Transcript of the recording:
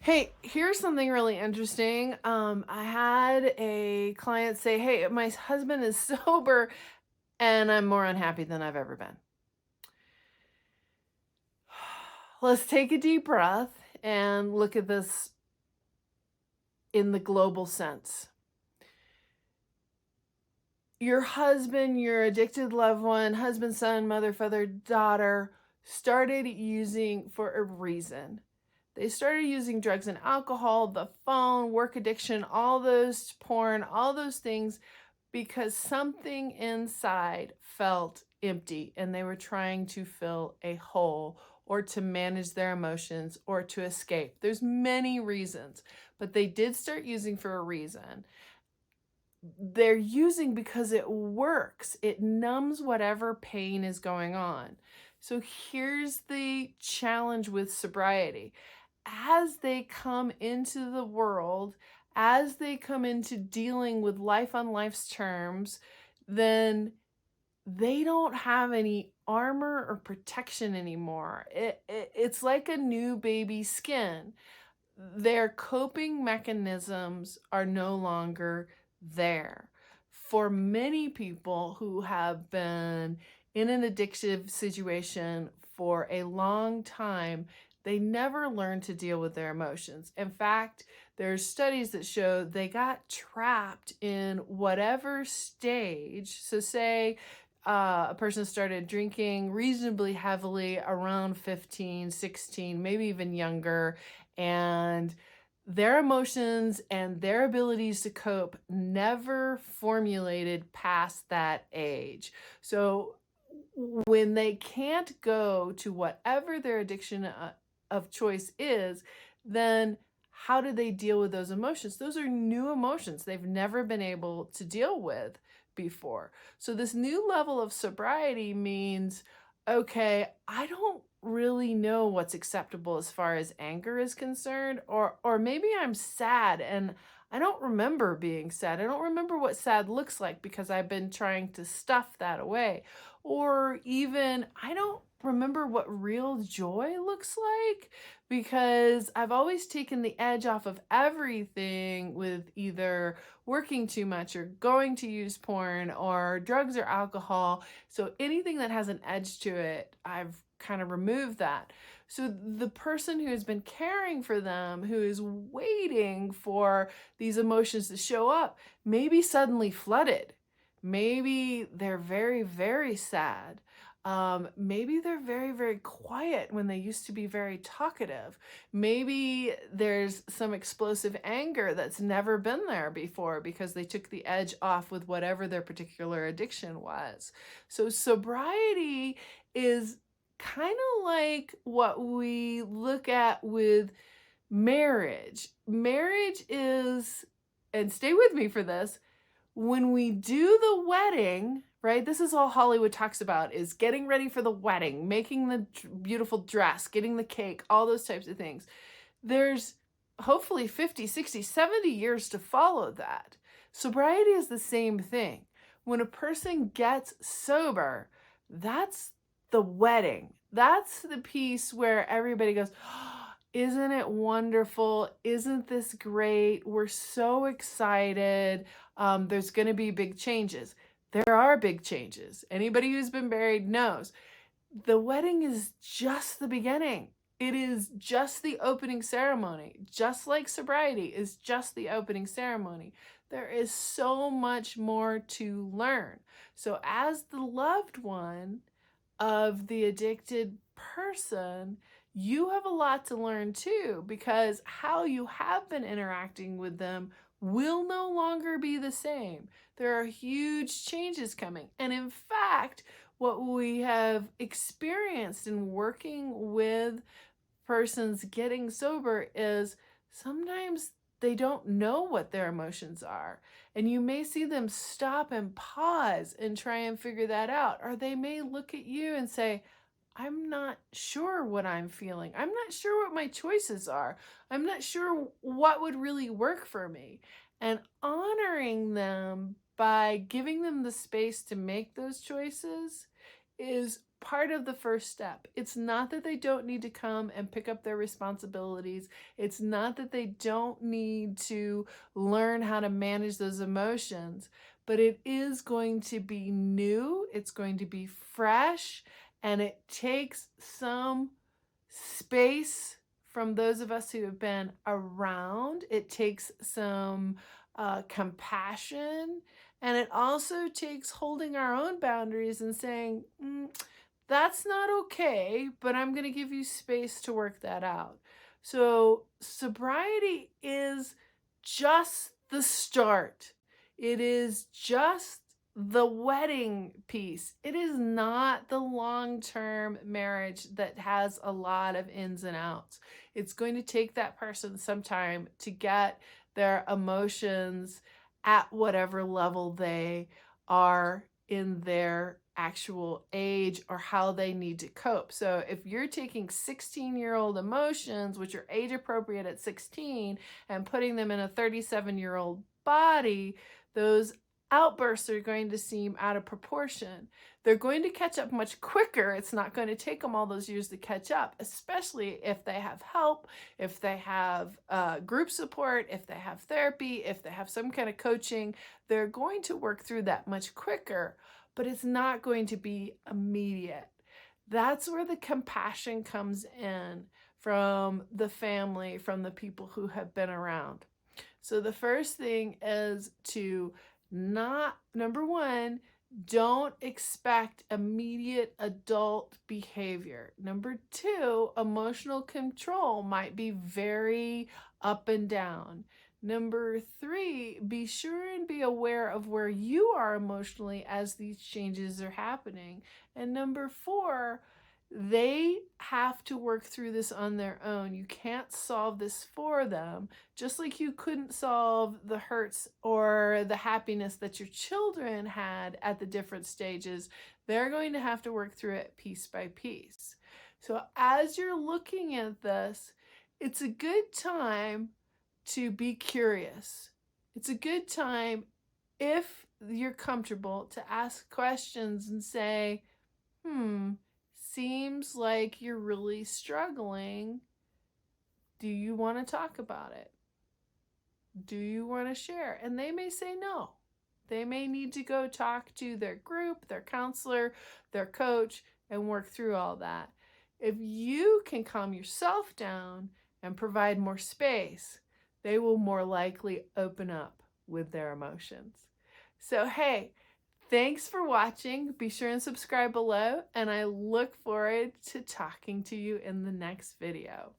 Hey, here's something really interesting. I had a client say, hey, my husband is sober and I'm more unhappy than I've ever been. Let's take a deep breath and look at this in the global sense. Your husband, your addicted loved one, husband, son, mother, father, daughter, started using for a reason. They started using drugs and alcohol, the phone, work addiction, all those porn, all those things because something inside felt empty and they were trying to fill a hole or to manage their emotions or to escape. There's many reasons, but they did start using for a reason. They're using because it works. It numbs whatever pain is going on. So here's the challenge with sobriety. As they come into the world, as they come into dealing with life on life's terms, then they don't have any armor or protection anymore. It's like a new baby skin. Their coping mechanisms are no longer there. For many people who have been in an addictive situation for a long time, they never learn to deal with their emotions. In fact, there's studies that show they got trapped in whatever stage. So say a person started drinking reasonably heavily around 15, 16, maybe even younger, and their emotions and their abilities to cope never formulated past that age. So when they can't go to whatever their addiction of choice is, then how do they deal with those emotions? Those are new emotions they've never been able to deal with before. So this new level of sobriety means, okay, I don't really know what's acceptable as far as anger is concerned, or maybe I'm sad and I don't remember being sad. I don't remember what sad looks like because I've been trying to stuff that away. Or even I don't remember what real joy looks like because I've always taken the edge off of everything with either working too much or going to use porn or drugs or alcohol. So anything that has an edge to it, I've kind of removed that. So the person who has been caring for them, who is waiting for these emotions to show up, maybe suddenly flooded. Maybe they're very, very sad. Maybe they're very, very quiet when they used to be very talkative. Maybe there's some explosive anger that's never been there before because they took the edge off with whatever their particular addiction was. So sobriety is kind of like what we look at with marriage. Marriage is, and stay with me for this, when we do the wedding, right? This is all Hollywood talks about, is getting ready for the wedding, making the beautiful dress, getting the cake, all those types of things. There's hopefully 50, 60, 70 years to follow that. Sobriety is the same thing. When a person gets sober, that's the wedding. That's the piece where everybody goes, oh, isn't it wonderful? Isn't this great? We're so excited. There's going to be big changes. There are big changes. Anybody who's been married knows. The wedding is just the beginning. It is just the opening ceremony. Just like sobriety is just the opening ceremony. There is so much more to learn. So as the loved one of the addicted person, you have a lot to learn too, because how you have been interacting with them will no longer be the same. There are huge changes coming. And in fact, what we have experienced in working with persons getting sober is sometimes they don't know what their emotions are. And you may see them stop and pause and try and figure that out. Or they may look at you and say, I'm not sure what I'm feeling. I'm not sure what my choices are. I'm not sure what would really work for me. And honoring them by giving them the space to make those choices is part of the first step. It's not that they don't need to come and pick up their responsibilities. It's not that they don't need to learn how to manage those emotions, but it is going to be new. It's going to be fresh, and it takes some space from those of us who have been around. It takes some compassion, and it also takes holding our own boundaries and saying, that's not okay, but I'm going to give you space to work that out. So sobriety is just the start. It is just the wedding piece. It is not the long-term marriage that has a lot of ins and outs. It's going to take that person some time to get their emotions at whatever level they are in their actual age or how they need to cope. So if you're taking 16-year-old emotions, which are age appropriate at 16, and putting them in a 37-year-old body, those outbursts are going to seem out of proportion. They're going to catch up much quicker. It's not going to take them all those years to catch up, especially if they have help, if they have group support, if they have therapy, if they have some kind of coaching. They're going to work through that much quicker, but it's not going to be immediate. That's where the compassion comes in from the family, from the people who have been around. So the first thing is to number one, don't expect immediate adult behavior. Number two, emotional control might be very up and down. Number three, be sure and be aware of where you are emotionally as these changes are happening. And number four, they have to work through this on their own. You can't solve this for them, just like you couldn't solve the hurts or the happiness that your children had at the different stages. They're going to have to work through it piece by piece. So as you're looking at this, it's a good time to be curious. It's a good time, if you're comfortable, to ask questions and say, seems like you're really struggling. Do you want to talk about it? Do you want to share? And they may say no. They may need to go talk to their group, their counselor, their coach, and work through all that. If you can calm yourself down and provide more space, they will more likely open up with their emotions. So, hey, thanks for watching. Be sure and subscribe below, and I look forward to talking to you in the next video.